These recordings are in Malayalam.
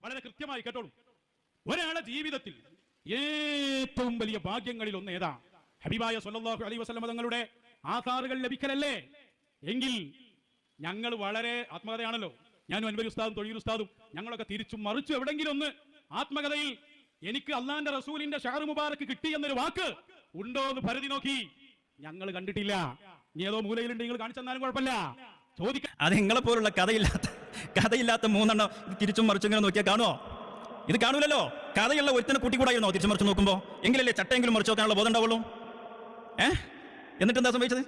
വളരെ കൃത്യമായി കേട്ടോളൂ. ഒരാളുടെ ജീവിതത്തിൽ ഏറ്റവും വലിയ ഭാഗ്യങ്ങളിൽ ഒന്ന് ഏതാ? ഹബീബായ സ്വല്ലല്ലാഹു അലൈഹി വസല്ലം തങ്ങളുടെ ആധാറുകൾ ലഭിക്കലല്ലേ? എങ്കിൽ ഞങ്ങൾ വളരെ ആത്മകഥയാണല്ലോ. ഞാനും അൻവരി ഉസ്താദും തൊഴിൽ ഉസ്താദും ഞങ്ങളൊക്കെ തിരിച്ചും മറിച്ചു എവിടെങ്കിലും ഒന്ന് ആത്മകഥയിൽ എനിക്ക് അള്ളാന്റെ റസൂലിന്റെ ഷഹർ മുബാറക്ക് കിട്ടി എന്നൊരു വാക്ക് ഉണ്ടോ എന്ന് പരിധി നോക്കി. ഞങ്ങൾ കണ്ടിട്ടില്ല. നീ ഏതോ മൂലയിലുണ്ട്, നിങ്ങൾ കാണിച്ചു തന്നാലും കുഴപ്പമില്ല. ചോദിക്കാം. അത് നിങ്ങളെ പോലുള്ള കഥയില്ലാത്ത മൂന്നെണ്ണം തിരിച്ചും മറിച്ചും ഇങ്ങനെ നോക്കിയാൽ കാണുമോ? ഇത് കാണൂലല്ലോ. കഥയുള്ള ഒരുത്തന്നെ കൂട്ടിക്കൂടായിരുന്നോ തിരിച്ചു മറിച്ച് നോക്കുമ്പോ? എങ്കിലല്ലേ ചട്ടയെങ്കിലും മറിച്ച് നോക്കാനുള്ള ബോധം ഉണ്ടാവുള്ളൂ. എന്നിട്ട് എന്താ സംഭവിച്ചത്?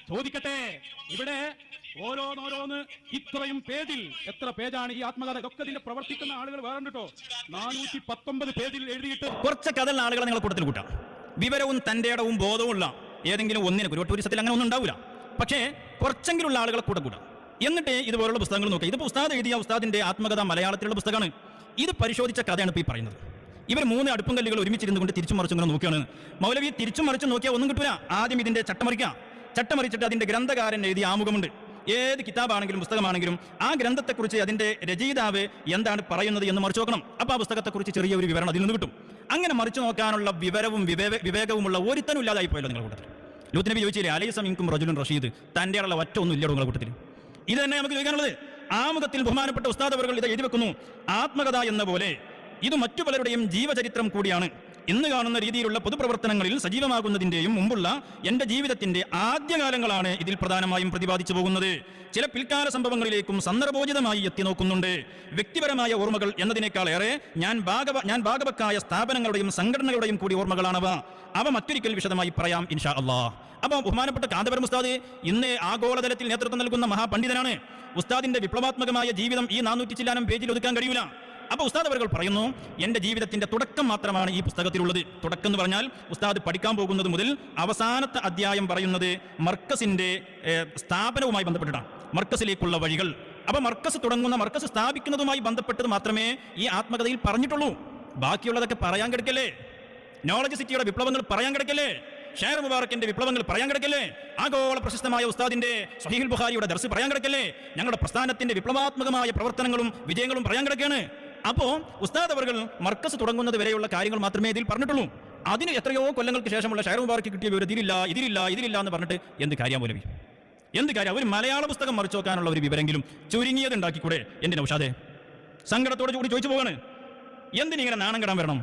ചോദിക്കട്ടെ, ഇവിടെ ഓരോന്നോരോന്ന് ഇത്രയും പേജിൽ എത്ര പേജാണ് ഈ ആത്മകഥ? ഇതൊക്കെ ഇതിന്റെ പ്രവർത്തിക്കുന്ന ആളുകൾ വേറെ കേട്ടോ. 419 പേജിൽ എഴുതിയിട്ട് കുറച്ച് കഥയുള്ള ആളുകളെ നിങ്ങൾ കൂട്ടത്തിൽ കൂട്ടാം. വിവരവും തന്റെ ഇടവും ബോധവും ഉള്ള ഏതെങ്കിലും ഒന്നിനെ, ഒരു ടൂറിസത്തിൽ അങ്ങനെ ഒന്നും ഉണ്ടാവില്ല, പക്ഷേ കുറച്ചെങ്കിലും ഉള്ള ആളുകളെ കൂട്ടാം. എന്നിട്ട് ഇതുപോലുള്ള പുസ്തകങ്ങൾ നോക്കുക. ഇതിപ്പോൾ ഉസ്താദ് എഴുതിയ ഉസ്താദിന്റെ ആത്മകഥ മലയാളത്തിലുള്ള പുസ്തകമാണ്. ഇത് പരിശോധിച്ച കഥയാണ് ഇപ്പോൾ ഈ പറയുന്നത്. ഇവർ 3 അടുപ്പും കല്ലുകൾ ഒരുമിച്ചിരുന്നു കൊണ്ട് തിരിച്ചും മറിച്ചും ഇങ്ങനെ നോക്കുകയാണ്. മൗലവി തിരിച്ചും മറിച്ചും നോക്കിയാൽ ഒന്നും കിട്ടില്ല. ആദ്യം ഇതിന്റെ ചട്ടമറിച്ചിട്ട് അതിന്റെ ഗ്രന്ഥകാരൻ എഴുതിയ ആമുഖമുണ്ട്. ഏത് കിതാബാണെങ്കിലും പുസ്തകമാണെങ്കിലും ആ ഗ്രന്ഥത്തെക്കുറിച്ച് അതിന്റെ രചയിതാവ് എന്താണ് പറയുന്നത് എന്ന് മറിച്ചു നോക്കണം. അപ്പോൾ ആ പുസ്തകത്തെക്കുറിച്ച് ചെറിയൊരു വിവരണം അതിൽ നിന്ന് കിട്ടും. അങ്ങനെ മറിച്ചു നോക്കാനുള്ള വിവരവും വിവേകവുമുള്ള ഒരുത്തനും ഇല്ലാതായി പോയല്ലോ നിങ്ങളുടെ കൂട്ടത്തിൽ. ലൂത്ത് നബി ചോദിച്ചില്ലേ, അലൈസ മിൻകും റജുലുൻ റഷീദ്, തന്റെ ഉള്ള ഒറ്റ ഒന്നും ഇല്ലയോ നിങ്ങളുടെ കൂട്ടത്തിൽ? ഇത് തന്നെ നമുക്ക് ചോദിക്കാനുള്ളത്. ആമുഖത്തിൽ ബഹുമാനപ്പെട്ട ഉസ്താദ് അവർകൾ ഇത് എഴുതി വെക്കുന്നു, ആത്മകഥ എന്ന പോലെ ഇത് മറ്റു പലരുടെയും ജീവചരിത്രം കൂടിയാണ്. ഇന്ന് കാണുന്ന രീതിയിലുള്ള പൊതുപ്രവർത്തനങ്ങളിൽ സജീവമാകുന്നതിന്റെയും മുമ്പുള്ള എന്റെ ജീവിതത്തിന്റെ ആദ്യകാലങ്ങളാണ് ഇതിൽ പ്രധാനമായും പ്രതിപാദിച്ചു പോകുന്നത്. ചില പിൽക്കാല സംഭവങ്ങളിലേക്കും സന്ദർഭോചിതമായി എത്തി നോക്കുന്നുണ്ട്. വ്യക്തിപരമായ ഓർമ്മകൾ എന്നതിനേക്കാളേറെ ഞാൻ ഭാഗവക്കായ സ്ഥാപനങ്ങളുടെയും സംഘടനകളുടെയും കൂടി ഓർമ്മകളാണവ. അവ മറ്റൊരിക്കൽ വിശദമായി പറയാം ഇൻഷാ അല്ലാഹ്. അപ്പോൾ ബഹുമാനപ്പെട്ട കാന്തപുരം ഉസ്താദ് ഇന്ന് ആഗോളതലത്തിൽ നേതൃത്വം നൽകുന്ന മഹാപണ്ഡിതനാണ്. ഉസ്താദിന്റെ വിപ്ലവാത്മകമായ ജീവിതം ഈ 400 ചില്ലാനം പേജിൽ ഒതുക്കാൻ കഴിയില്ല. അപ്പോൾ ഉസ്താദ് അവർകൾ പറയുന്നു, എന്റെ ജീവിതത്തിന്റെ തുടക്കം മാത്രമാണ് ഈ പുസ്തകത്തിലുള്ളത്. തുടക്കം എന്ന് പറഞ്ഞാൽ ഉസ്താദ് പഠിക്കാൻ പോകുന്നത് മുതൽ അവസാനത്തെ അധ്യായം പറയുന്നത് മർക്കസിന്റെ സ്ഥാപനവുമായി ബന്ധപ്പെട്ടിട്ടാണ്, മർക്കസിലേക്കുള്ള വഴികൾ. അപ്പൊ മർക്കസ് തുടങ്ങുന്ന, മർക്കസ് സ്ഥാപിക്കുന്നതുമായി ബന്ധപ്പെട്ടത് മാത്രമേ ഈ ആത്മകഥയിൽ പറഞ്ഞിട്ടുള്ളൂ. ബാക്കിയുള്ളതൊക്കെ പറയാൻ കിടക്കല്ലേ? നോളജ് സിറ്റിയുടെ വിപ്ലവങ്ങൾ പറയാൻ കിടക്കല്ലേ? ഷഹർ മുബാറക്കിന്റെ വിപ്ലവങ്ങൾ പറയാൻ കിടക്കല്ലേ? ആഗോള പ്രശസ്തമായ ഉസ്താദിന്റെ സ്വഹീഹുൽ ബുഖാരിയുടെ ദർസ് പറയാൻ കിടക്കല്ലേ? ഞങ്ങളുടെ പ്രസ്ഥാനത്തിന്റെ വിപ്ലവാത്മകമായ പ്രവർത്തനങ്ങളും വിജയങ്ങളും പറയാൻ കിടക്കുകയാണ്. അപ്പോ ഉസ്താദ് അവർകൾ മർക്കസ് തുടങ്ങുന്നത് വരെയുള്ള കാര്യങ്ങൾ മാത്രമേ ഇതിൽ പറഞ്ഞിട്ടുള്ളൂ. അതിന് എത്രയോ കൊല്ലങ്ങൾക്ക് ശേഷമുള്ള ഷഹർ മുബാറക്ക് കിട്ടിയ വിവരം ഇതിലില്ല എന്ന് പറഞ്ഞിട്ട് എന്ത് കാര്യം മൗലവി? എന്ത് കാര്യം? ഒരു മലയാള പുസ്തകം മറിച്ചു നോക്കാനുള്ള ഒരു വിവരെങ്കിലും ചുരുങ്ങിയത് ഉണ്ടാക്കിക്കൂടെ? എന്റെ നൗഷാദേ, സങ്കടത്തോടെ കൂടി ചോദിച്ചു പോവാണ്, എന്തിനിങ്ങനെ നാണം കെടാൻ വരണം?